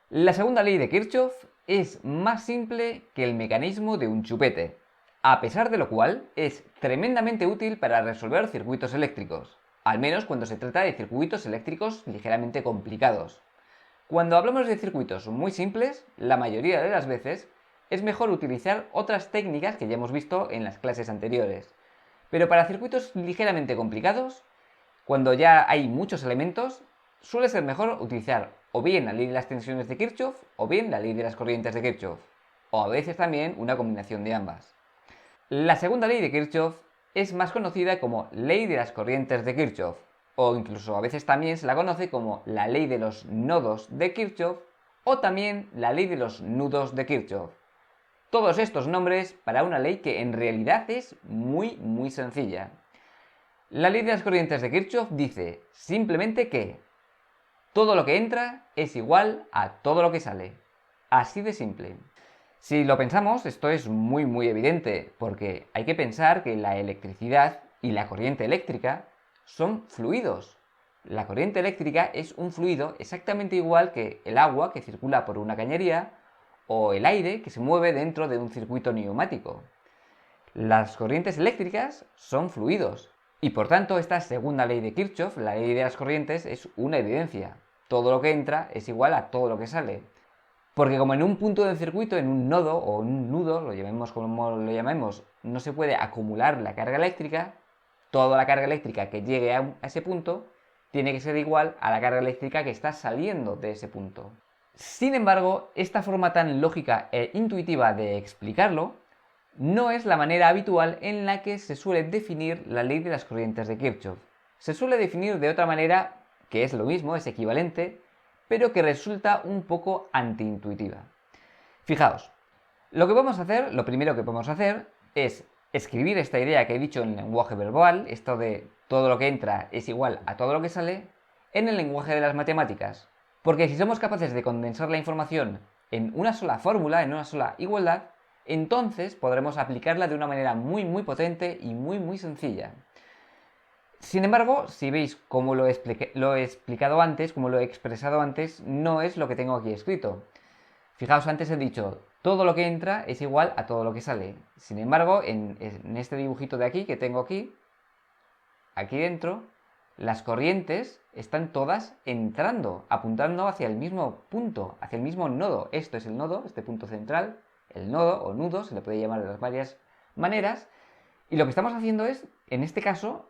La segunda ley de Kirchhoff es más simple que el mecanismo de un chupete, a pesar de lo cual es tremendamente útil para resolver circuitos eléctricos, al menos cuando se trata de circuitos eléctricos ligeramente complicados. Cuando hablamos de circuitos muy simples, la mayoría de las veces es mejor utilizar otras técnicas que ya hemos visto en las clases anteriores. Pero para circuitos ligeramente complicados, cuando ya hay muchos elementos, suele ser mejor utilizar o bien la ley de las tensiones de Kirchhoff o bien la ley de las corrientes de Kirchhoff, o a veces también una combinación de ambas. La segunda ley de Kirchhoff es más conocida como ley de las corrientes de Kirchhoff, o incluso a veces también se la conoce como la ley de los nodos de Kirchhoff o también la ley de los nudos de Kirchhoff. Todos estos nombres para una ley que en realidad es muy sencilla. La ley de las corrientes de Kirchhoff dice simplemente que todo lo que entra es igual a todo lo que sale. Así de simple. Si lo pensamos, esto es muy evidente, porque hay que pensar que la electricidad y la corriente eléctrica son fluidos. La corriente eléctrica es un fluido exactamente igual que el agua que circula por una cañería o el aire que se mueve dentro de un circuito neumático. Las corrientes eléctricas son fluidos y por tanto esta segunda ley de Kirchhoff, la ley de las corrientes, es una evidencia. Todo lo que entra es igual a todo lo que sale. Porque como en un punto del circuito, en un nodo o en un nudo, lo llamemos como lo llamemos, no se puede acumular la carga eléctrica, toda la carga eléctrica que llegue a ese punto tiene que ser igual a la carga eléctrica que está saliendo de ese punto. Sin embargo, esta forma tan lógica e intuitiva de explicarlo no es la manera habitual en la que se suele definir la ley de las corrientes de Kirchhoff. Se suele definir de otra manera, que es lo mismo, es equivalente, pero que resulta un poco antiintuitiva. Fijaos, lo primero que vamos a hacer es escribir esta idea que he dicho en lenguaje verbal, esto de todo lo que entra es igual a todo lo que sale, en el lenguaje de las matemáticas. Porque si somos capaces de condensar la información en una sola fórmula, en una sola igualdad, entonces podremos aplicarla de una manera muy potente y muy sencilla. Sin embargo, si veis cómo lo he explicado antes, como lo he expresado antes, no es lo que tengo aquí escrito. Fijaos, antes he dicho, todo lo que entra es igual a todo lo que sale. Sin embargo, en este dibujito de aquí, que tengo aquí dentro, las corrientes están todas entrando, apuntando hacia el mismo punto, hacia el mismo nodo. Esto es el nodo, este punto central, el nodo o nudo, se le puede llamar de las varias maneras. Y lo que estamos haciendo es, en este caso,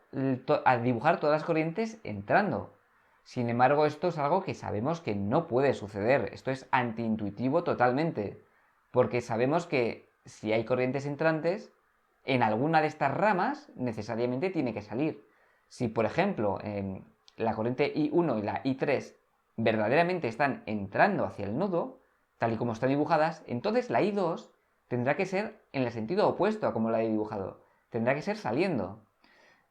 a dibujar todas las corrientes entrando. Sin embargo, esto es algo que sabemos que no puede suceder. Esto es antiintuitivo totalmente. Porque sabemos que si hay corrientes entrantes, en alguna de estas ramas necesariamente tiene que salir. Si, por ejemplo, la corriente I1 y la I3 verdaderamente están entrando hacia el nodo, tal y como están dibujadas, entonces la I2 tendrá que ser en el sentido opuesto a como la he dibujado. Tendrá que ser saliendo.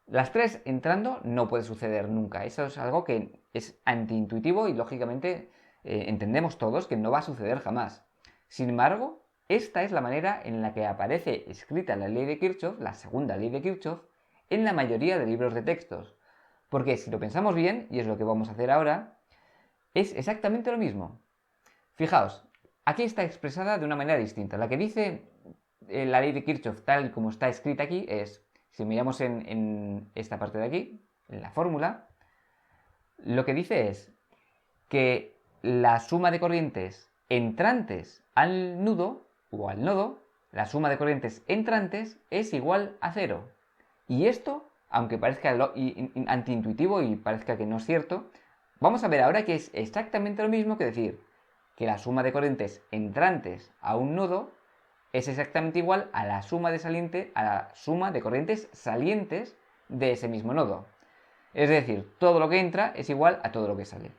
Las tres entrando no puede suceder nunca. Eso es algo que es antiintuitivo y lógicamente entendemos todos que no va a suceder jamás. Sin embargo, esta es la manera en la que aparece escrita la ley de Kirchhoff, la segunda ley de Kirchhoff, en la mayoría de libros de textos. Porque si lo pensamos bien, y es lo que vamos a hacer ahora, es exactamente lo mismo. Fijaos, aquí está expresada de una manera distinta. La que dice la ley de Kirchhoff tal y como está escrita aquí es, si miramos en esta parte de aquí, en la fórmula, lo que dice es que la suma de corrientes entrantes al nudo o al nodo, la suma de corrientes entrantes es igual a cero. Y esto, aunque parezca antiintuitivo y parezca que no es cierto, vamos a ver ahora que es exactamente lo mismo que decir que la suma de corrientes entrantes a un nodo es exactamente igual a la suma de corrientes salientes de ese mismo nodo. Es decir, todo lo que entra es igual a todo lo que sale.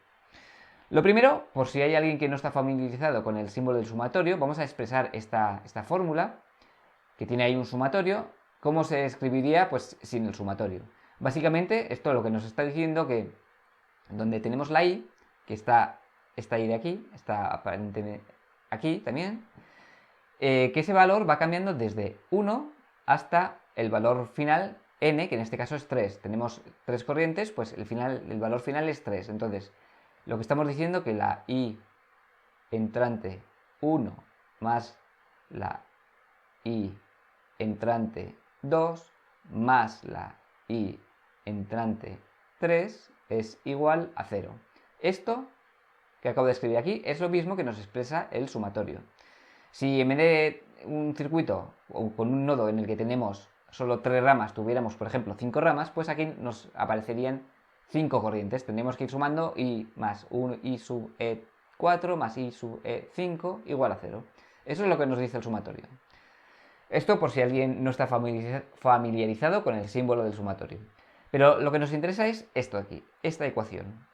Lo primero, por si hay alguien que no está familiarizado con el símbolo del sumatorio, vamos a expresar esta fórmula, que tiene ahí un sumatorio. ¿Cómo se escribiría? Pues sin el sumatorio. Básicamente, esto lo que nos está diciendo que donde tenemos la i, que está esta i de aquí, está aparentemente aquí también, que ese valor va cambiando desde 1 hasta el valor final n, que en este caso es 3. Tenemos 3 corrientes, pues el valor final es 3. Entonces, lo que estamos diciendo es que la i entrante 1 más la I entrante 2 más la I entrante 3 es igual a 0. Esto que acabo de escribir aquí es lo mismo que nos expresa el sumatorio. Si en vez de un circuito o con un nodo en el que tenemos solo 3 ramas tuviéramos, por ejemplo, 5 ramas, pues aquí nos aparecerían 5 corrientes. Tendríamos que ir sumando I más 1 I sub E4 más I sub E5 igual a 0. Eso es lo que nos dice el sumatorio. Esto por si alguien no está familiarizado con el símbolo del sumatorio. Pero lo que nos interesa es esto de aquí, esta ecuación,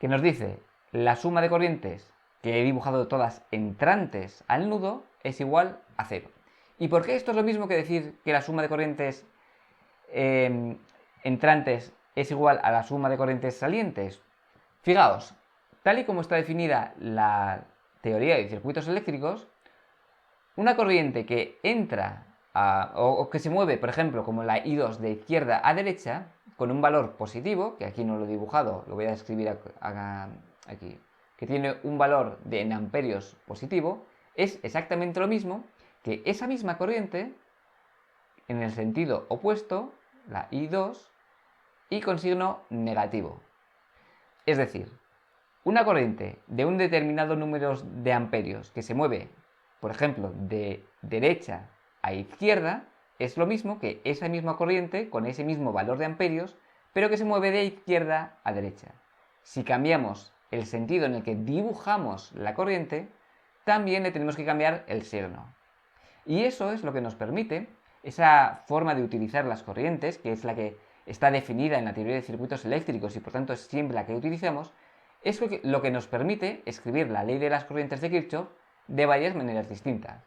que nos dice la suma de corrientes que he dibujado todas entrantes al nudo es igual a 0. ¿Y por qué esto es lo mismo que decir que la suma de corrientes entrantes es igual a la suma de corrientes salientes? Fijaos, tal y como está definida la teoría de circuitos eléctricos, una corriente que entra o que se mueve, por ejemplo, como la I2 de izquierda a derecha, con un valor positivo, que aquí no lo he dibujado, lo voy a escribir aquí, que tiene un valor en amperios positivo, es exactamente lo mismo que esa misma corriente en el sentido opuesto, la I2, y con signo negativo. Es decir, una corriente de un determinado número de amperios que se mueve, por ejemplo, de derecha a izquierda, es lo mismo que esa misma corriente con ese mismo valor de amperios, pero que se mueve de izquierda a derecha. Si cambiamos el sentido en el que dibujamos la corriente, también le tenemos que cambiar el signo. Y eso es lo que nos permite, esa forma de utilizar las corrientes, que es la que está definida en la teoría de circuitos eléctricos y por tanto es siempre la que utilizamos, es lo que nos permite escribir la ley de las corrientes de Kirchhoff de varias maneras distintas.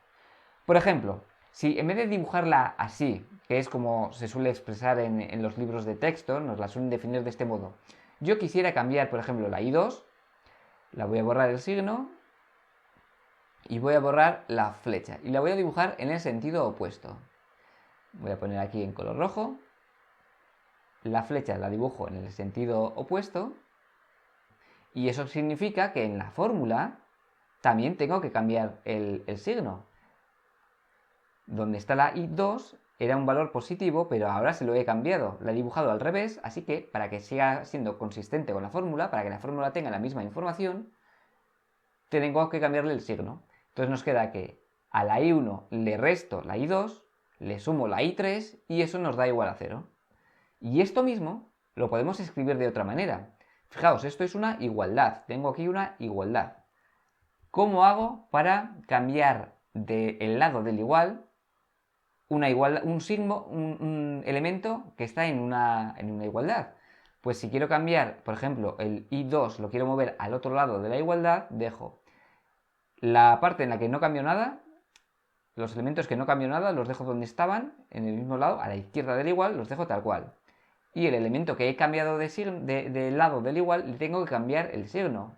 Por ejemplo, si en vez de dibujarla así, que es como se suele expresar en los libros de texto, nos la suelen definir de este modo, yo quisiera cambiar, por ejemplo, la I2, la voy a borrar el signo y voy a borrar la flecha y la voy a dibujar en el sentido opuesto. Voy a poner aquí en color rojo, la flecha la dibujo en el sentido opuesto y eso significa que en la fórmula también tengo que cambiar el signo. Donde está la I2 era un valor positivo, pero ahora se lo he cambiado, la he dibujado al revés, así que para que siga siendo consistente con la fórmula, para que la fórmula tenga la misma información, tengo que cambiarle el signo. Entonces nos queda que a la I1 le resto la I2, le sumo la I3 y eso nos da igual a 0. Y esto mismo lo podemos escribir de otra manera. Fijaos, esto es una igualdad. Tengo aquí una igualdad. ¿Cómo hago para cambiar del lado del igual un elemento que está en una igualdad? Pues si quiero cambiar, por ejemplo, el I2 lo quiero mover al otro lado de la igualdad, dejo la parte en la que no cambio nada, los elementos que no cambio nada los dejo donde estaban, en el mismo lado, a la izquierda del igual, los dejo tal cual. Y el elemento que he cambiado del lado del igual, le tengo que cambiar el signo.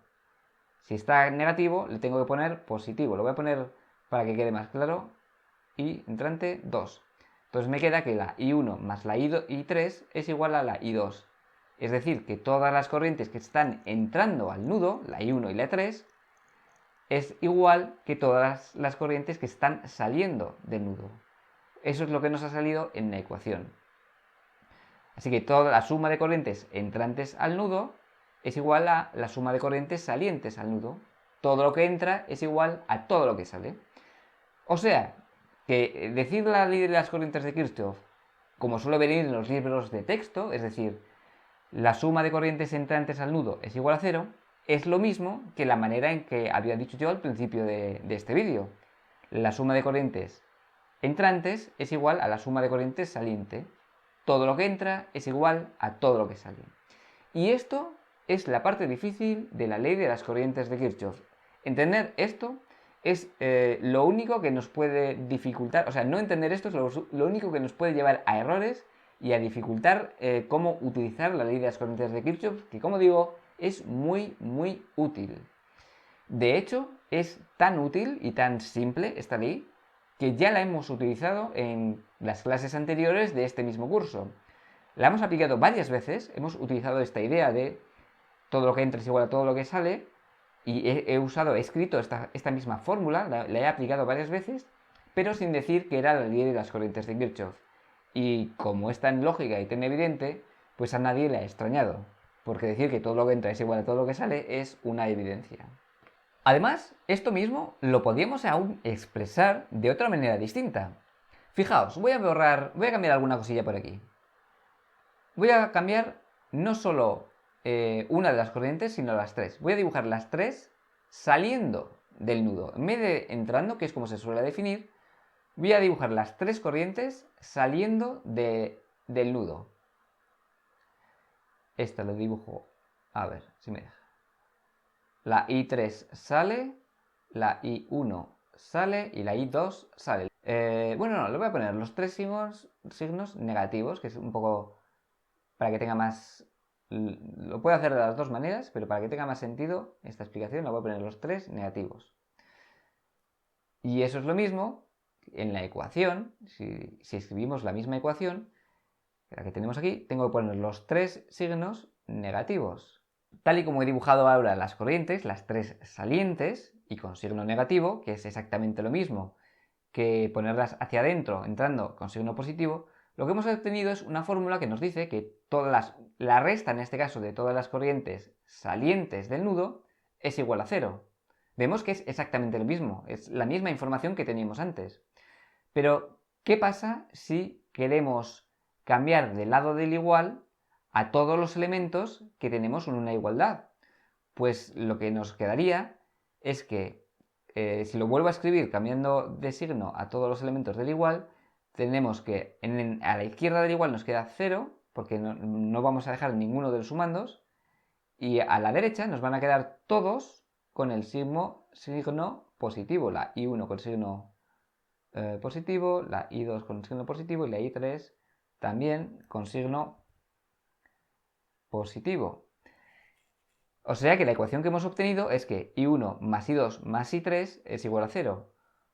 Si está negativo, le tengo que poner positivo. Lo voy a poner para que quede más claro. I entrante 2. Entonces me queda que la I1 más la I3 es igual a la I2. Es decir, que todas las corrientes que están entrando al nudo, la I1 y la I3, es igual que todas las corrientes que están saliendo del nudo. Eso es lo que nos ha salido en la ecuación. Así que toda la suma de corrientes entrantes al nudo es igual a la suma de corrientes salientes al nudo. Todo lo que entra es igual a todo lo que sale. O sea, que decir la ley de las corrientes de Kirchhoff, como suele venir en los libros de texto, es decir, la suma de corrientes entrantes al nudo es igual a 0, es lo mismo que la manera en que había dicho yo al principio de este vídeo. La suma de corrientes entrantes es igual a la suma de corrientes saliente. Todo lo que entra es igual a todo lo que sale. Y esto es la parte difícil de la ley de las corrientes de Kirchhoff. Entender esto es lo único que nos puede dificultar, o sea, no entender esto es lo único que nos puede llevar a errores y a dificultar cómo utilizar la ley de las corrientes de Kirchhoff, que como digo, es muy, muy útil. De hecho, es tan útil y tan simple esta ley que ya la hemos utilizado en las clases anteriores de este mismo curso. La hemos aplicado varias veces, hemos utilizado esta idea de todo lo que entra es igual a todo lo que sale y he escrito esta misma fórmula, la he aplicado varias veces, pero sin decir que era la ley de las corrientes de Kirchhoff. Y como es tan lógica y tan evidente, pues a nadie le ha extrañado, porque decir que todo lo que entra es igual a todo lo que sale es una evidencia. Además, esto mismo lo podríamos aún expresar de otra manera distinta. Fijaos, voy a cambiar alguna cosilla por aquí. Voy a cambiar no solo una de las corrientes, sino las tres. Voy a dibujar las tres saliendo del nudo. En vez de entrando, que es como se suele definir, voy a dibujar las tres corrientes saliendo del nudo. Esta lo dibujo, a ver si me deja. La I3 sale, la I1 sale y la I2 sale. Bueno, no, le voy a poner los tres signos negativos, que es un poco para que tenga más... Lo puedo hacer de las dos maneras, pero para que tenga más sentido esta explicación, le voy a poner los tres negativos. Y eso es lo mismo en la ecuación. Si escribimos la misma ecuación, la que tenemos aquí, tengo que poner los tres signos negativos. Tal y como he dibujado ahora las corrientes, las tres salientes y con signo negativo, que es exactamente lo mismo que ponerlas hacia adentro entrando con signo positivo, lo que hemos obtenido es una fórmula que nos dice que la resta, en este caso, de todas las corrientes salientes del nudo es igual a 0. Vemos que es exactamente lo mismo, es la misma información que teníamos antes. Pero, ¿qué pasa si queremos cambiar del lado del igual a todos los elementos que tenemos en una igualdad? Pues lo que nos quedaría es que, si lo vuelvo a escribir cambiando de signo a todos los elementos del igual, tenemos que a la izquierda del igual nos queda 0, porque no vamos a dejar ninguno de los sumandos, y a la derecha nos van a quedar todos con el signo positivo, la I1 con signo positivo, la I2 con signo positivo y la I3 también con signo positivo. O sea que la ecuación que hemos obtenido es que I1 más I2 más I3 es igual a 0.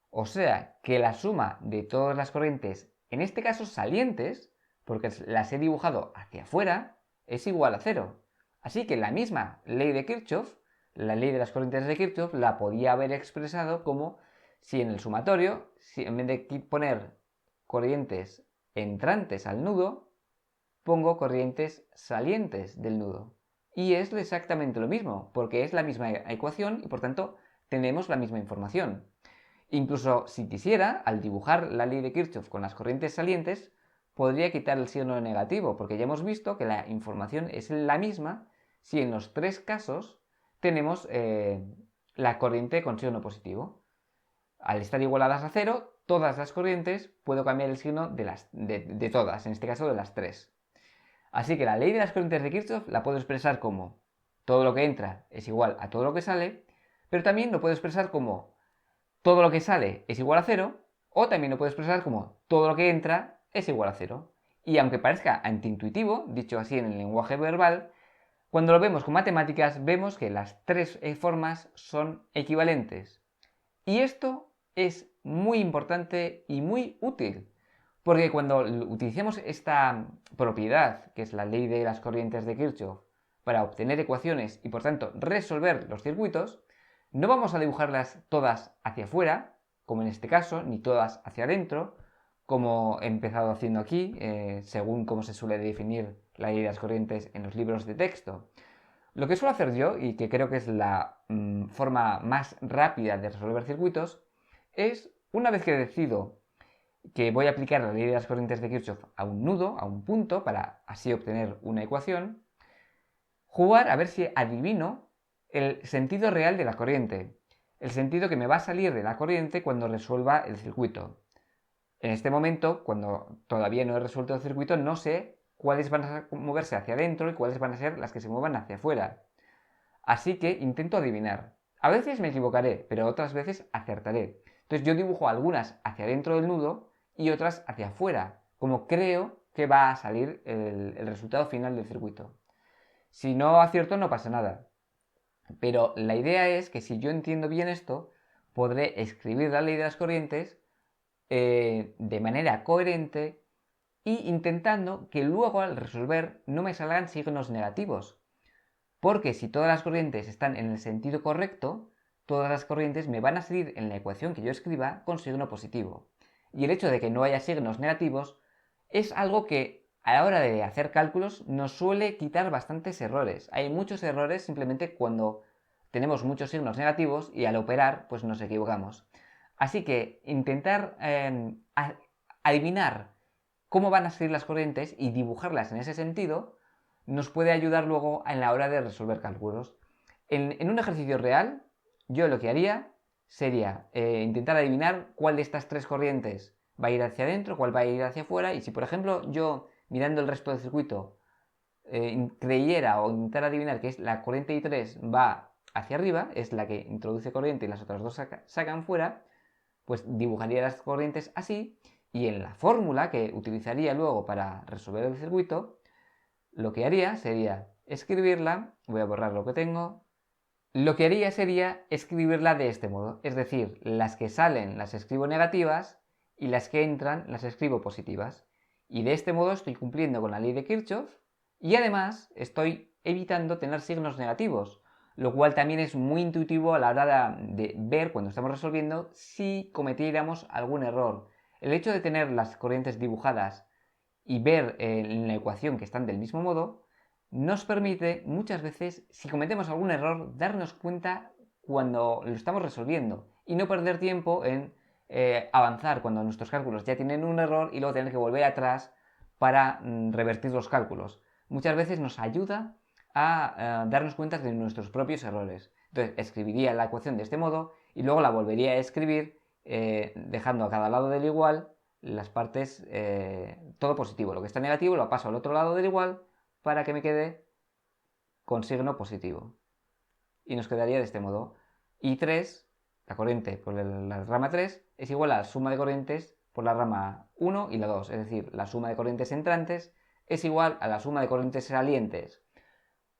O sea que la suma de todas las corrientes, en este caso salientes, porque las he dibujado hacia afuera, es igual a 0. Así que la misma ley de Kirchhoff, la ley de las corrientes de Kirchhoff, la podía haber expresado como si en el sumatorio, si en vez de poner corrientes entrantes al nudo, pongo corrientes salientes del nudo. Y es exactamente lo mismo, porque es la misma ecuación y por tanto tenemos la misma información. Incluso si quisiera, al dibujar la ley de Kirchhoff con las corrientes salientes, podría quitar el signo negativo, porque ya hemos visto que la información es la misma si en los tres casos tenemos la corriente con signo positivo. Al estar igualadas a 0, todas las corrientes puedo cambiar el signo de todas, en este caso de las tres. Así que la ley de las corrientes de Kirchhoff la puedo expresar como todo lo que entra es igual a todo lo que sale, pero también lo puedo expresar como todo lo que sale es igual a 0, o también lo puedo expresar como todo lo que entra es igual a 0. Y aunque parezca antiintuitivo, dicho así en el lenguaje verbal, cuando lo vemos con matemáticas vemos que las tres formas son equivalentes. Y esto es muy importante y muy útil, porque cuando utilizamos esta propiedad, que es la ley de las corrientes de Kirchhoff, para obtener ecuaciones y por tanto resolver los circuitos, no vamos a dibujarlas todas hacia afuera, como en este caso, ni todas hacia adentro, como he empezado haciendo aquí, según cómo se suele definir la ley de las corrientes en los libros de texto. Lo que suelo hacer yo, y que creo que es la forma más rápida de resolver circuitos, es, una vez que decido que voy a aplicar la ley de las corrientes de Kirchhoff a un nudo, a un punto, para así obtener una ecuación, jugar a ver si adivino el sentido real de la corriente, el sentido que me va a salir de la corriente cuando resuelva el circuito. En este momento, cuando todavía no he resuelto el circuito, no sé cuáles van a moverse hacia adentro y cuáles van a ser las que se muevan hacia afuera. Así que intento adivinar. A veces me equivocaré, pero otras veces acertaré. Entonces yo dibujo algunas hacia adentro del nudo y otras hacia afuera, como creo que va a salir el resultado final del circuito. Si no acierto no pasa nada. Pero la idea es que si yo entiendo bien esto, podré escribir la ley de las corrientes de manera coherente e intentando que luego al resolver no me salgan signos negativos. porque si todas las corrientes están en el sentido correcto, todas las corrientes me van a salir en la ecuación que yo escriba con signo positivo. Y el hecho de que no haya signos negativos es algo que a la hora de hacer cálculos nos suele quitar bastantes errores. Hay muchos errores simplemente cuando tenemos muchos signos negativos y al operar pues nos equivocamos. Así que intentar adivinar cómo van a salir las corrientes y dibujarlas en ese sentido nos puede ayudar luego en la hora de resolver cálculos. En un ejercicio real, yo lo que haría sería intentar adivinar cuál de estas tres corrientes va a ir hacia adentro, cuál va a ir hacia afuera, y si por ejemplo yo mirando el resto del circuito creyera o intentara adivinar que es la corriente I3 va hacia arriba, es la que introduce corriente y las otras dos sacan fuera, pues dibujaría las corrientes así, y en la fórmula que utilizaría luego para resolver el circuito, lo que haría sería escribirla, voy a borrar lo que tengo, lo que haría sería escribirla de este modo, es decir, las que salen las escribo negativas y las que entran las escribo positivas. Y de este modo estoy cumpliendo con la ley de Kirchhoff y además estoy evitando tener signos negativos, lo cual también es muy intuitivo a la hora de ver cuando estamos resolviendo si cometiéramos algún error. El hecho de tener las corrientes dibujadas y ver en la ecuación que están del mismo modo nos permite muchas veces, si cometemos algún error, darnos cuenta cuando lo estamos resolviendo y no perder tiempo en avanzar cuando nuestros cálculos ya tienen un error y luego tener que volver atrás para revertir los cálculos. Muchas veces nos ayuda a darnos cuenta de nuestros propios errores. Entonces escribiría la ecuación de este modo y luego la volvería a escribir dejando a cada lado del igual las partes, todo positivo. Lo que está negativo lo paso al otro lado del igual para que me quede con signo positivo. Y nos quedaría de este modo. I3, la corriente por la rama 3, es igual a la suma de corrientes por la rama 1 y la 2. Es decir, la suma de corrientes entrantes es igual a la suma de corrientes salientes.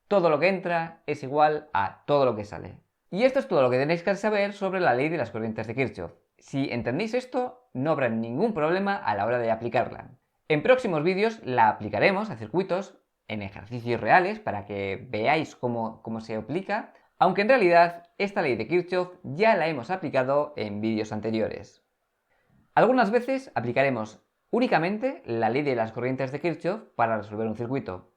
Todo lo que entra es igual a todo lo que sale. Y esto es todo lo que tenéis que saber sobre la ley de las corrientes de Kirchhoff. Si entendéis esto, no habrá ningún problema a la hora de aplicarla. En próximos vídeos la aplicaremos a circuitos en ejercicios reales para que veáis cómo se aplica, aunque en realidad esta ley de Kirchhoff ya la hemos aplicado en vídeos anteriores. Algunas veces aplicaremos únicamente la ley de las corrientes de Kirchhoff para resolver un circuito.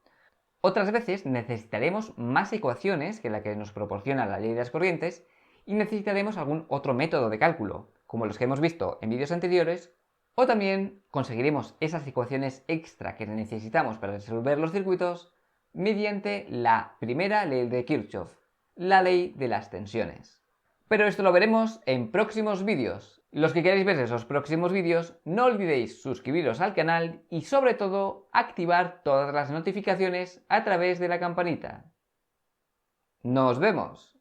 Otras veces necesitaremos más ecuaciones que la que nos proporciona la ley de las corrientes y necesitaremos algún otro método de cálculo, como los que hemos visto en vídeos anteriores, o también conseguiremos esas ecuaciones extra que necesitamos para resolver los circuitos mediante la primera ley de Kirchhoff, la ley de las tensiones. Pero esto lo veremos en próximos vídeos. Los que queráis ver esos próximos vídeos, no olvidéis suscribiros al canal y sobre todo activar todas las notificaciones a través de la campanita. ¡Nos vemos!